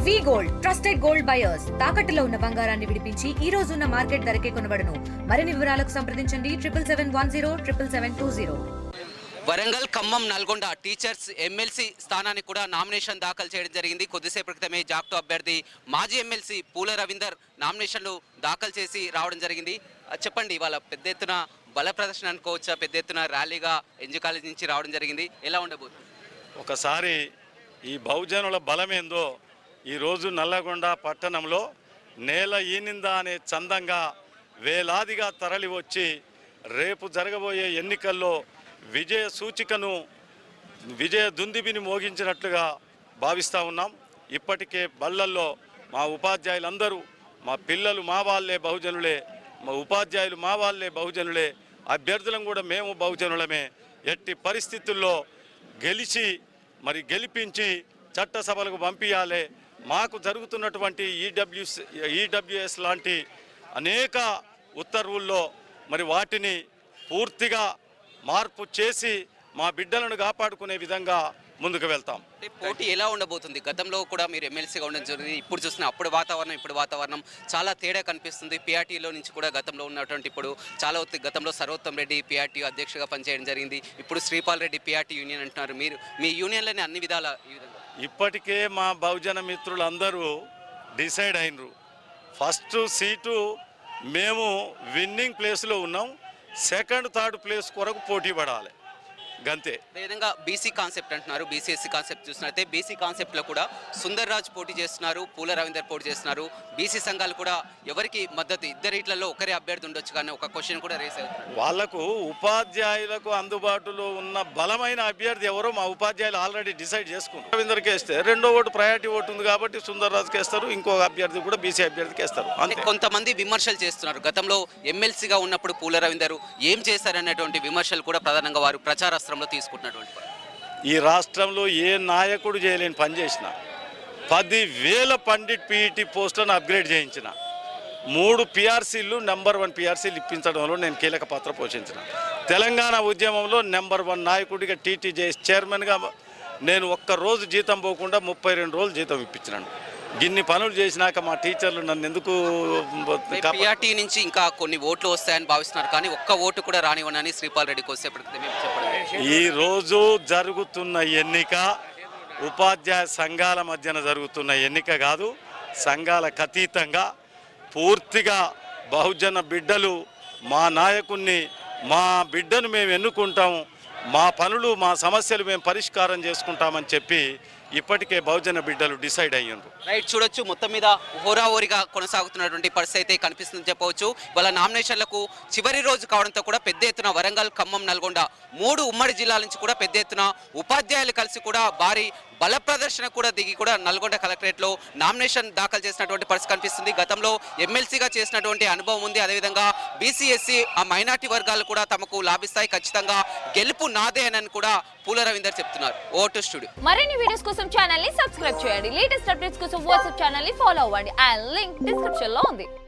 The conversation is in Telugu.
వి గోల్డ్ ట్రస్టెడ్ గోల్డ్ బయర్స్ తాకట్టులో ఉన్న బంగారాన్ని విడిపించి ఈ రోజు ఉన్న మార్కెట్ ధరకే కొనబడును. మరిన్ని వివరాలకు సంప్రదించండి 77107720. వరంగల్, ఖమ్మం, నల్గొండ టీచర్స్ ఎమ్మెల్సీ స్థానానికి కూడా నామినేషన్ దాఖలు చేయడం జరిగింది. కొద్దిసేపటి క్రితమే జాక్టో అభ్యర్థి మాజీ ఎమ్మెల్సీ పూల రవీందర్ నామినేషన్లు దాఖలు చేసి రావడం జరిగింది. చెప్పండి, ఇవాళ పెద్ద ఎత్తున బల ప్రదర్శన అనుకోవచ్చా? పెద్ద ఎత్తున ర్యాలీగా ఎన్జీ కాలేజ్ నుంచి రావడం జరిగింది. ఎలా ఉండబోతుంది? ఒకసారి ఈ బహుజనుల బలమేందో ఈరోజు నల్లగొండ పట్టణంలో నేల ఈనిందా అనే చందంగా వేలాదిగా తరలి వచ్చి రేపు జరగబోయే ఎన్నికల్లో విజయ సూచికను విజయ దుందిబిని మోగించినట్లుగా భావిస్తూ ఉన్నాం. ఇప్పటికే బళ్ళల్లో మా ఉపాధ్యాయులందరూ మా పిల్లలు మా వాళ్ళే బహుజనులే, మా ఉపాధ్యాయులు మా వాళ్ళే బహుజనులే, అభ్యర్థులం కూడా మేము బహుజనులమే. ఎట్టి పరిస్థితుల్లో గెలిపించి చట్టసభలకు పంపించాలి. మాకు జరుగుతున్నటువంటి ఈడబ్ల్యూఎస్ లాంటి అనేక ఉత్తర్వుల్లో వాటిని పూర్తిగా మార్పు చేసి మా బిడ్డలను కాపాడుకునే విధంగా ముందుకు వెళ్తాం. పోటీ ఎలా ఉండబోతుంది? గతంలో కూడా మీరు ఎమ్మెల్సీగా ఉండడం జరిగింది. ఇప్పుడు చూసిన అప్పుడు వాతావరణం ఇప్పుడు వాతావరణం చాలా తేడా కనిపిస్తుంది. పిఆర్టీలో నుంచి కూడా గతంలో ఉన్నటువంటి ఇప్పుడు చాలా గతంలో సర్వోత్తమ్ రెడ్డి పిఆర్టీ అధ్యక్షుడిగా పనిచేయడం జరిగింది. ఇప్పుడు శ్రీపాల్ రెడ్డి పిఆర్టీ యూనియన్ అంటున్నారు. మీరు మీ యూనియన్లోనే అన్ని విధాల ఇప్పటికే మా బహుజన మిత్రులందరూ డిసైడ్ అయినరు. ఫస్ట్ సీటు మేము విన్నింగ్ ప్లేస్లో ఉన్నాం. సెకండ్ థర్డ్ ప్లేస్ కొరకు పోటీ పడాలి గంతే. అదేవిధంగా బీసీ కాన్సెప్ట్ అంటున్నారు. బీసీఎస్సీ కాన్సెప్ట్ చూసినట్లయితే బీసీ కాన్సెప్ట్లో కూడా సుందర్ రాజ్ పోటీ చేస్తున్నారు, పూల రవీందర్ పోటీ చేస్తున్నారు. బీసీ సంఘాలు కూడా ఎవరికి మద్దతు, ఇద్దరిట్లలో ఒకరే అభ్యర్థి ఉండొచ్చు కానీ ఒక క్వశ్చన్ కూడా రేస్ అవుతుంది. వాళ్లకు ఉపాధ్యాయులకు అందుబాటులో ఉన్న బలమైన అభ్యర్థి ఎవరో మా ఉపాధ్యాయులు ఆల్రెడీ డిసైడ్ చేసుకున్నారు. రవీందర్కి వేస్తే రెండో ఓటు ప్రయారిటీ ఓటు ఉంది కాబట్టి సుందర్ రాజ్కి వేస్తారు. ఇంకో అభ్యర్థి కూడా బీసీ అభ్యర్థికి వేస్తారు. అంటే కొంతమంది విమర్శలు చేస్తున్నారు. గతంలో ఎమ్మెల్సీగా ఉన్నప్పుడు పూల రవీందర్ ఏం చేశారనేటువంటి విమర్శలు కూడా ప్రధానంగా వారు ప్రచార తీసుకుంటున్నటువంటి ఈ రాష్ట్రంలో ఏ నాయకుడు చేయలేని పని చేసిన 10,000 పండిట్ పీఈటీ పోస్టులను అప్గ్రేడ్ చేయించిన 3 పిఆర్సీలు నెంబర్ 1 పిఆర్సీలు ఇప్పించడంలో నేను కీలక పాత్ర పోషించిన. తెలంగాణ ఉద్యమంలో నెంబర్ 1 నాయకుడిగా టీటీజేఎస్ చైర్మన్గా నేను ఒక్కరోజు జీతం పోకుండా 32 రోజులు జీతం ఇప్పించినాను. గిన్ని పనులు చేసినాక మా టీచర్లు నన్ను ఎందుకు పిఆర్టీ నుంచి ఇంకా కొన్ని ఓట్లు వస్తాయని భావిస్తున్నారు కానీ ఒక్క ఓటు కూడా రానివ్వనని శ్రీపాల్ రెడ్డికి ఈ రోజు జరుగుతున్న ఎన్నిక ఉపాధ్యాయ సంఘాల మధ్యన జరుగుతున్న ఎన్నిక కాదు. సంఘాలకు అతీతంగా పూర్తిగా బహుజన బిడ్డలు మా నాయకుణ్ణి, మా బిడ్డను మేము ఎన్నుకుంటాము, మా పనులు మా సమస్యలు మేము పరిష్కారం చేసుకుంటామని చెప్పి ఇప్పటికే బహుజన బిడ్డలు డిసైడ్ అయ్యారు. రైట్, చూడొచ్చు మొత్తం మీద హోరాహోరీగా కొనసాగుతున్నటువంటి పరిస్థితి అయితే కనిపిస్తుందని చెప్పవచ్చు. వాళ్ళ నామినేషన్లకు చివరి రోజు కావడంతో కూడా పెద్ద ఎత్తున వరంగల్, ఖమ్మం, నల్గొండ 3 ఉమ్మడి జిల్లాల నుంచి కూడా పెద్ద ఎత్తున ఉపాధ్యాయులు కలిసి కూడా భారీ బల ప్రదర్శన కూడా దిగి కూడా నల్గొండ కలెక్టరేట్లో నామినేషన్ దాఖలు చేసినటువంటి పరిస్థితి కనిపిస్తుంది. గతంలో ఎమ్మెల్సీగా చేసినటువంటి అనుభవం ఉంది. అదేవిధంగా బీసీఎస్సీ ఆ మైనార్టీ వర్గాలు కూడా తమకు లాభిస్తాయి, ఖచ్చితంగా గెలుపు నాదే అని కూడా పూల రవీందర్ చెప్తున్నారు. Vote studio. మరిన్ని వీడియోస్ కోసం ఛానల్ ని సబ్స్క్రైబ్ చేయండి. లేటెస్ట్ అప్డేట్స్ కోసం వాట్సాప్ ఛానల్ ని ఫాలో అవ్వండి. ఆ లింక్ డిస్క్రిప్షన్ లో ఉంది.